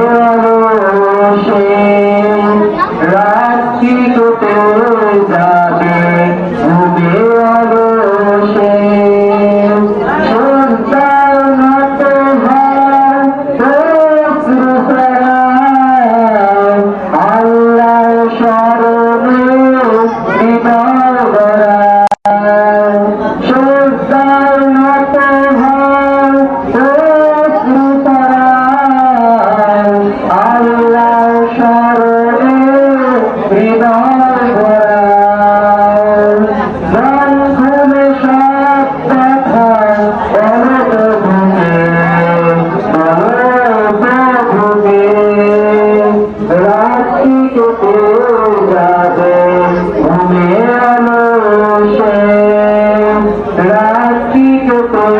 অলসে রাত্রি কেটে যাবে ঘুমে অলসে সন্তান নত হয় আল্লাহ স্মরণে হৃদয় ভরায় সন্তান নত হয় আল্লাহ স্মরণে হৃদয় ভরায় মন খুলে সব কথা বলত ভূমে রাত্রি কেটে যাবে ঘুমে অলসে রাত্রি কেটে